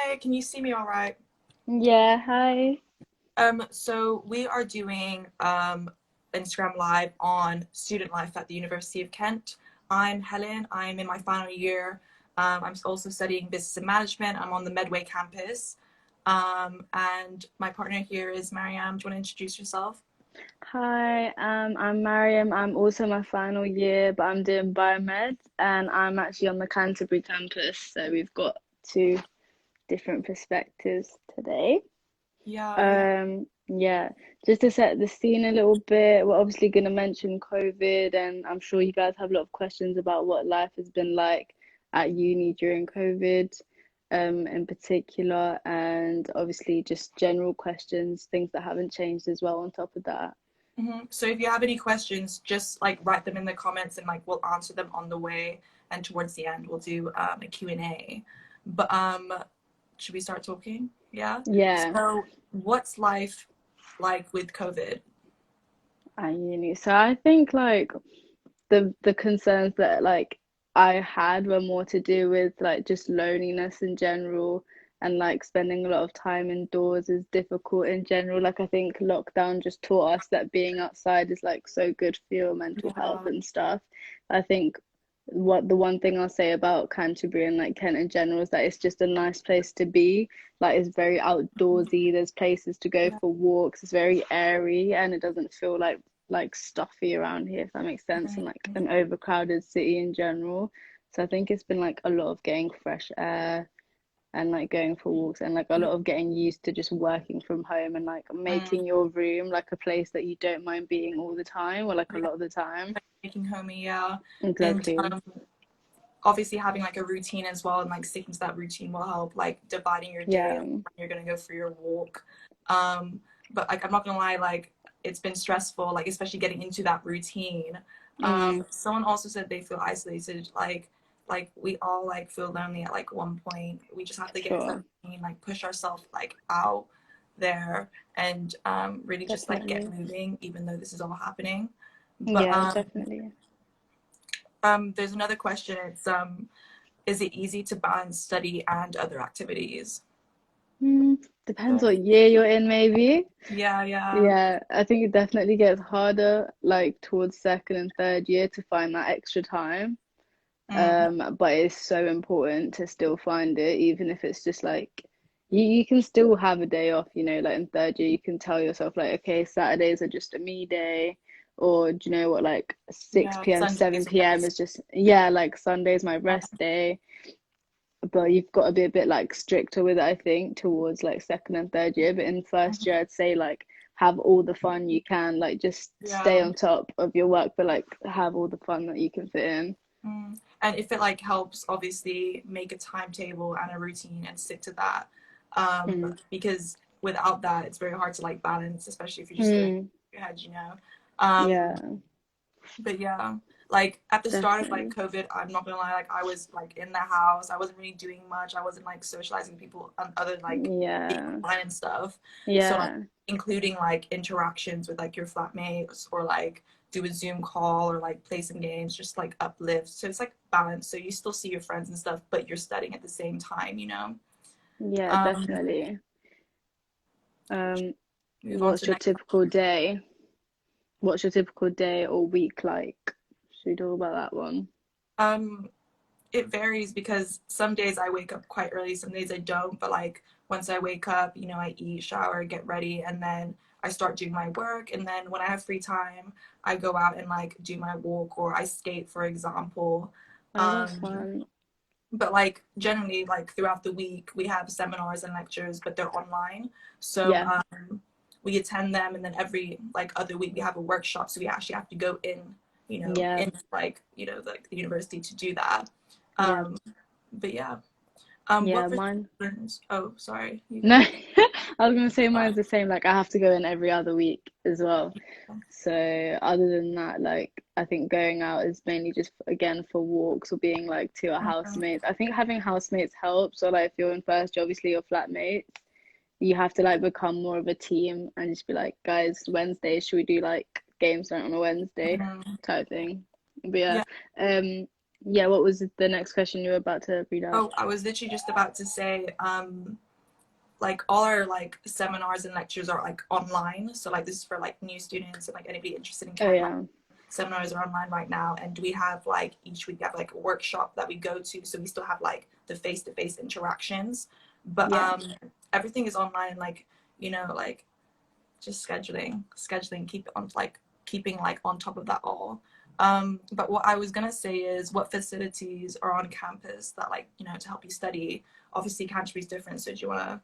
Hi, can you see me all right? Yeah, hi. So we are doing Instagram Live on student life at the University of Kent. I'm Helen. I'm in my final year. I'm also studying business and management. I'm on the Medway campus. And my partner here is Mariam. Do you want to introduce yourself? Hi, I'm Mariam. I'm also my final year, but I'm doing biomed and I'm actually on the Canterbury campus. So we've got two different perspectives today. Yeah, yeah. Yeah, just to set the scene a little bit, we're obviously going to mention COVID, and I'm sure you guys have a lot of questions about what life has been like at uni during COVID, in particular, and obviously just general questions, things that haven't changed as well on top of that. So if you have any questions, just like write them in the comments and like we'll answer them on the way. And towards the end, we'll do a Q&A. But should we start talking? Yeah. Yeah, So what's life like with COVID? at uni. So I think like the concerns that like I had were more to do with like just loneliness in general and like spending a lot of time indoors is difficult in general. Like I think lockdown just taught us that being outside is like so good for your mental health Yeah. and stuff. I think what the one thing I'll say about Canterbury and like Kent in general is that it's just a nice place to be. Like it's very outdoorsy. There's places to go Yeah. for walks. It's very airy and it doesn't feel like stuffy around here, if that makes sense, and like an overcrowded city in general. So I think it's been like a lot of getting fresh air and like going for walks and like a lot of getting used to just working from home and like Mm, making your room like a place that you don't mind being all the time or like a yeah. lot of the time. Making homey, yeah. And Exactly. obviously having like a routine as well and like sticking to that routine will help, like dividing your day Yeah. when you're gonna go for your walk. Um, but like I'm not gonna lie, like it's been stressful, like especially getting into that routine. Mm, Someone also said they feel isolated, like we all like feel lonely at like one point. We just have to get into that sure. routine, like push ourselves like out there and really just like get Definitely. moving, even though this is all happening. But Yeah, definitely. there's another question. It's is it easy to balance study and other activities? Depends what year you're in, maybe. Yeah, yeah. Yeah, I think it definitely gets harder like towards second and third year to find that extra time. Mm, But it's so important to still find it, even if it's just like you can still have a day off, like in third year, you can tell yourself like, okay, Saturdays are just a me day, or do you know what, like 6 yeah. p.m., Sundays 7 p.m. rest. is just, yeah, like Sunday's my rest day. But you've got to be a bit like stricter with it, I think, towards like second and third year. But in first year, I'd say like have all the fun you can, like just stay Yeah. on top of your work, but like have all the fun that you can fit in. And if it like helps, obviously make a timetable and a routine and stick to that. Mm. Because without that, it's very hard to like balance, especially if you're just doing Mm. your head. Um, Yeah, but yeah, like at the start of like definitely. COVID, I'm not gonna lie, like I was like in the house, I wasn't really doing much, I wasn't like socializing with people on other like being Yeah, online and stuff. So like yeah, including like interactions with like your flatmates or like do a Zoom call or like play some games, just like uplift. So it's like balance. So you still see your friends and stuff, but you're studying at the same time. yeah, Um, definitely. Um, Move on to what's the your next. typical day? What's your typical day or week like? Should we talk about that one? Um, it varies because some days I wake up quite early, some days I don't. But like once I wake up, I eat, shower, get ready, and then I start doing my work. And then when I have free time, I go out and like do my walk or I skate, for example. Oh, that's Um, fun. but like generally, like throughout the week, we have seminars and lectures, but they're online. So Yeah, we attend them, and then every like other week we have a workshop. So we actually have to go yeah, in like like the university to do that. yeah, Um, but yeah. yeah. What Mine. restrictions? Oh, sorry. You No, go. I was gonna say mine's the same. Like I have to go in every other week as well. So other than that, like I think going out is mainly just again for walks or being like to a housemates. I think having housemates helps. So like if you're in first year, obviously your flatmates, you have to like become more of a team and just be like, guys, Wednesday, should we do like games night on a Wednesday Mhm. type thing? But yeah, Yeah. um, Yeah, what was the next question you were about to read out? Oh, I was literally just about to say, like all our like seminars and lectures are like online. So like this is for like new students and like anybody interested in Oh Kent. Like, yeah. seminars are online right now, and we have like each week we have like a workshop that we go to. So we still have like the face-to-face interactions, but Yeah. everything is online. Like like just scheduling, keep on like keeping like on top of that all. But what I was gonna say is what facilities are on campus that like to help you study. Obviously Canterbury's different, so do you wanna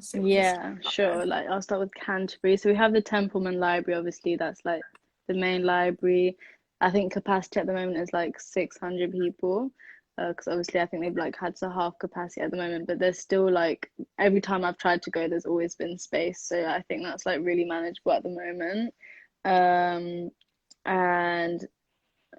say what Yeah, facilities are sure. Like I'll start with Canterbury. So we have the Templeman Library, obviously, that's like the main library. I think capacity at the moment is like 600 people. Because obviously I think they've like had to half capacity at the moment, but there's still like every time I've tried to go, there's always been space. So I think that's like really manageable at the moment. Um, and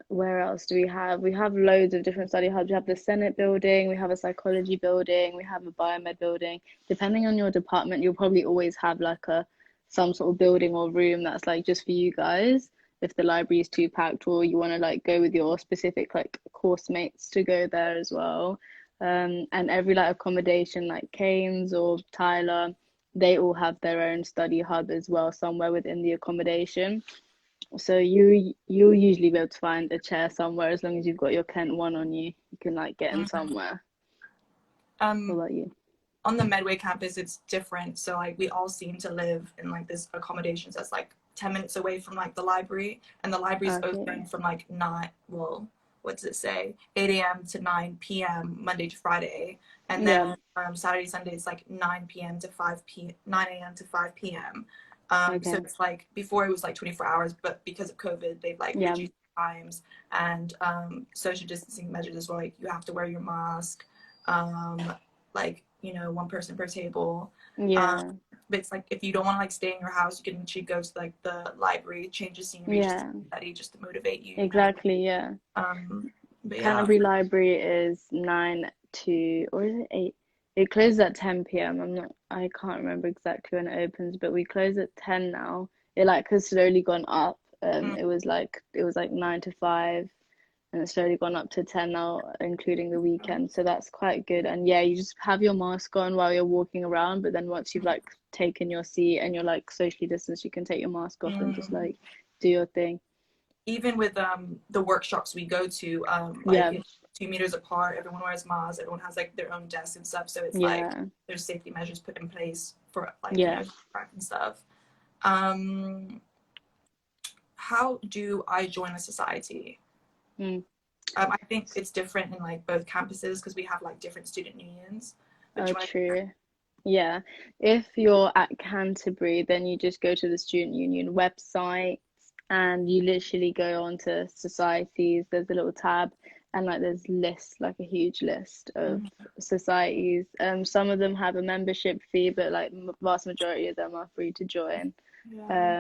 where else do we have? We have loads of different study hubs. We have the Senate building, we have a psychology building, we have a biomed building. Depending on your department, you'll probably always have like a some sort of building or room that's like just for you guys if the library is too packed or you want to like go with your specific like course mates to go there as well. And every like accommodation like Kames or Tyler, they all have their own study hub as well somewhere within the accommodation. So you'll usually be able to find a chair somewhere as long as you've got your Kent one on you. You can like get in Mhm. somewhere. What um about you? on the Medway campus it's different, so like we all seem to live in like this accommodations that's like 10 minutes away from like the library, and the library's Okay. open from like not well what does it say 8 a.m. to 9 p.m. Monday to Friday, and Yeah. then Saturday Sunday it's like 9 p.m. to 9 a.m. to 5 p.m. So Okay. it's like before it was like 24 hours, but because of COVID they've like Yeah. reduced times, and social distancing measures as well, like you have to wear your mask, um, like one person per table. um, Yeah. but it's like if you don't want to like stay in your house, you can actually go to like the library, change the scenery, just to Yeah. study, just to motivate you, Exactly. Yeah. but yeah. Canterbury Library is 9 to, or is it 8? It closes at 10 p.m. I can't remember exactly when it opens, but we close at 10 now. It like has slowly gone up. Mm, It was like 9 to 5, and it's slowly gone up to 10 now, including the weekend. So that's quite good. And yeah, you just have your mask on while you're walking around, but then once you've like taken your seat and you're like socially distanced, you can take your mask off and just mm. like do your thing. Even with the workshops we go to, like Yeah, it's 2 meters apart, everyone wears masks, everyone has like their own desk and stuff, so it's like yeah, there's safety measures put in place for like yeah. and stuff. um how do I join a society? Mm. I think it's different in like both campuses because we have like different student unions. But do Oh, you want true. Yeah. If you're at Canterbury, then you just go to the Student Union website and you literally go on to societies. There's a little tab and like there's lists, like a huge list of to? societies. Some of them have a membership fee, but like vast majority of them are free to join. Yeah.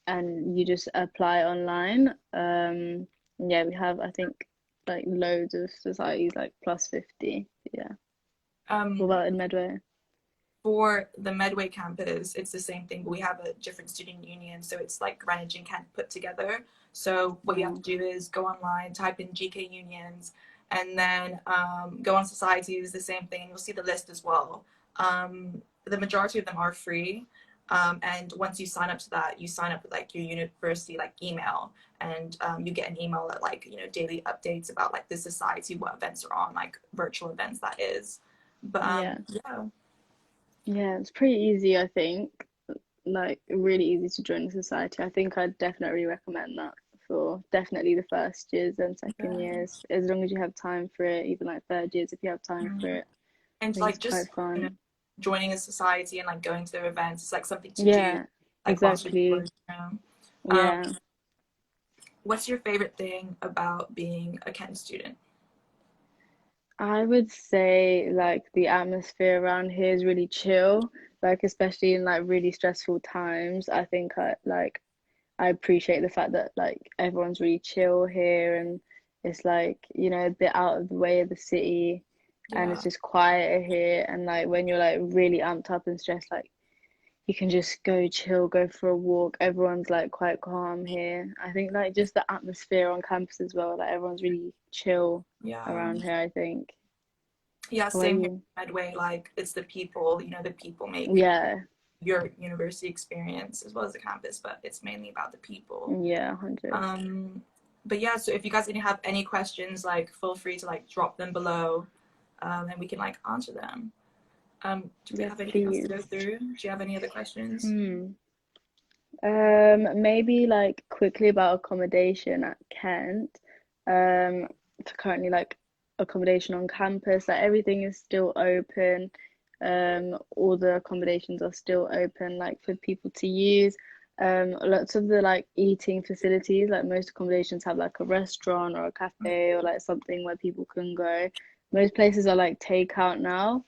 And you just apply online. Yeah, we have I think like loads of societies, like plus 50. Yeah. What Um, about in Medway? for the Medway campus, it's the same thing, but we have a different student union, so it's like Greenwich and Kent put together. So what you have to Mm, do is go online, type in GK unions, and then go on societies, the same thing. You'll see the list as well. The majority of them are free. And once you sign up to that, you sign up with like your university like email, and you get an email that like daily updates about like the society, what events are on, like virtual events that is. But yeah. yeah. Yeah, it's pretty easy, I think. Like really easy to join the society. I think I'd definitely recommend that for definitely the first years and second Yeah. years, as long as you have time for it, even like third years if you have time for Mhm. it. I And think it's like quite just fun. joining a society and like going to their events, it's like something to do Yeah, like whilst you're exactly. bored. Um, Yeah. what's your favorite thing about being a Kent student? I would say like the atmosphere around here is really chill, like especially in like really stressful times. I think I appreciate the fact that like everyone's really chill here and it's like, a bit out of the way of the city and it's Yeah. just quieter here and like when you're like really amped up and stressed, like you can just go chill, go for a walk. Everyone's like quite calm here. I think like just the atmosphere on campus as well, like everyone's really chill Yeah. around here, I think. Yeah, How about same here you? in Medway. Like it's the people, the people make Yeah, your university experience as well as the campus, but it's mainly about the people. yeah, 100. But yeah, so if you guys have any questions, like feel free to like drop them below, and we can like answer them. Do we Yes, have anything else to please. go through? Do you have any other questions? Hmm. Maybe like quickly about accommodation at Kent. So currently like accommodation on campus, like everything is still open. All the accommodations are still open, like for people to use. Lots of the like eating facilities, like most accommodations have like a restaurant or a cafe or like something where people can go. Most places are like takeout now.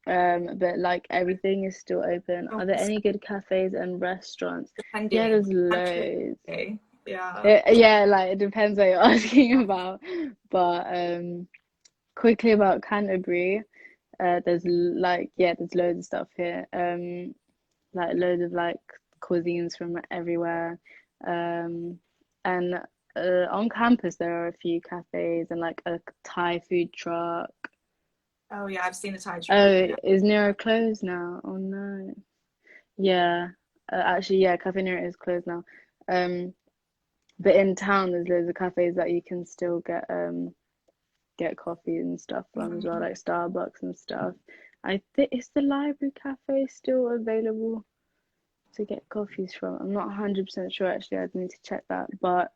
But like everything is still open. Oh, Are there any good cafes and restaurants? Yeah, depending. there's I'm curious. loads. Yeah. Yeah, like it depends what you're asking about. But quickly about Canterbury, there's like yeah, there's loads of stuff here. Like loads of like cuisines from everywhere. And on campus there are a few cafes and like a Thai food truck. Oh yeah, I've seen the Thai truck. Oh, Yeah. is Nero closed now? Oh no. Yeah. Actually, yeah, Cafe Nero is closed now. Um, but in town there's loads of cafes that you can still get coffee and stuff from as well, Mhm. like Starbucks and stuff. I think is the library cafe still available to get coffees from? I'm not 100% sure actually. I'd need to check that. But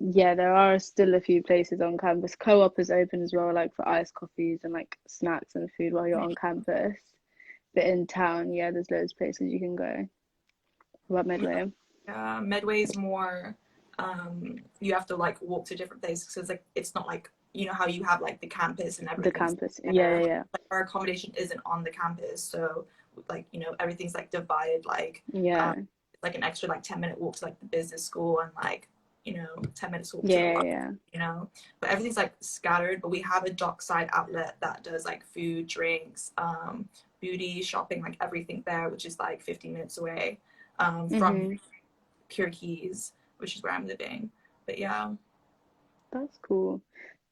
yeah, there are still a few places on campus. Co-op is open as well, like for iced coffees and like snacks and food while you're on campus. But in town, yeah, there's loads of places you can go. What about Medway? Medway is more, you have to like walk to different places because like it's not like how you have like the campus and The everything's campus. Yeah, there. yeah, Like, our accommodation isn't on the campus, so like everything's like divided. Like yeah, it's like an extra like 10-minute walk to like the business school and like 10 minutes walk to the yeah, library. yeah, But everything's like scattered. But we have a dockside outlet that does like food, drinks, beauty, shopping, like everything there, which is like 15 minutes away yeah. from Mm-hmm. Pure Keys, which is where I'm living. But yeah. That's cool.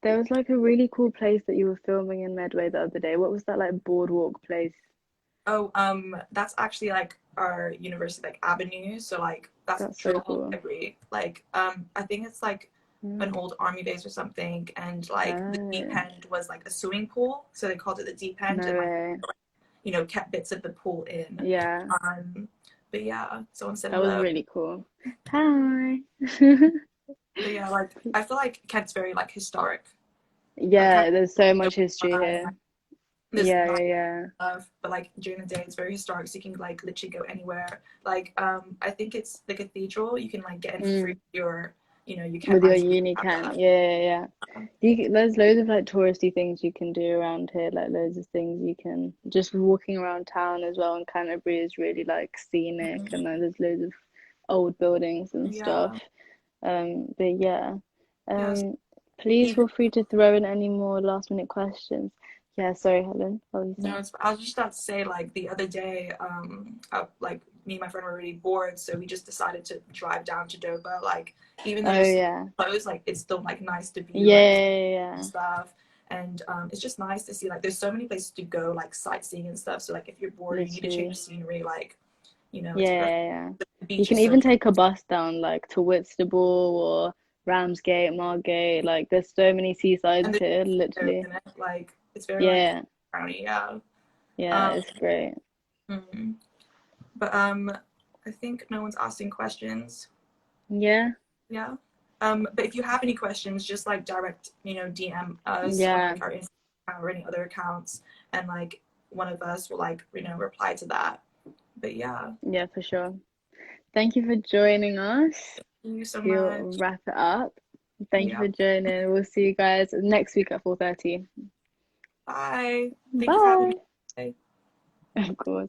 There was like a really cool place that you were filming in Medway the other day. What was that like boardwalk place? Oh, that's actually like our university like avenue. So like that's That's through so the whole cool. library. Like I think it's like an Mm. old army base or something, and like the deep Oh, end was like a swimming pool, so they called it the deep end, no and like way. kept bits of the pool in. Yeah, But yeah, someone said that was hello. really cool. Hi. But yeah, like I feel like Kent's very like historic. Like Kent, Yeah, there's so much history here. there's Yeah, nice yeah, yeah. stuff, but like during the day it's very historic, so you can like literally go anywhere. Like I think it's the cathedral. You can like get in for free Mm. your your Kent With your management. uni can. Yeah, yeah, yeah. There's loads of like touristy things you can do around here, like loads of things you can just walking around town as well. And Canterbury is really like scenic, and then there's loads of old buildings and stuff. Yeah, But yeah, yes. um, please Even feel free to throw in any more last minute questions. Yeah, sorry, Helen. What were you no, saying? I was just about to say like the other day, like me and my friend were really bored, so we just decided to drive down to Dover. Like even though Oh it's yeah, closed, like it's still like nice to view yeah, like yeah, and yeah. stuff. And it's just nice to see like there's so many places to go like sightseeing and stuff. So like if you're bored or you need to change Literally. the scenery, like Yeah, it's perfect. yeah, yeah. The You beach can is so even take a bus down like to Whitstable or Ramsgate, Margate. Like there's so many seasides and the here, windows literally. in it, like it's very like Yeah, browny, yeah. yeah, Um, it's great. mhm. But I think no one's asking questions. Yeah, Yeah. But if you have any questions, just like direct, DM us on yeah, like our Instagram or any other accounts, and like one of us will like reply to that. But yeah, yeah, for sure. Thank you for joining us. thank you so We'll much. wrap it up. Thank you for Yep. joining. We'll see you guys next week at 4:30. Bye. Thank you for having Bye. me. Bye. Of course.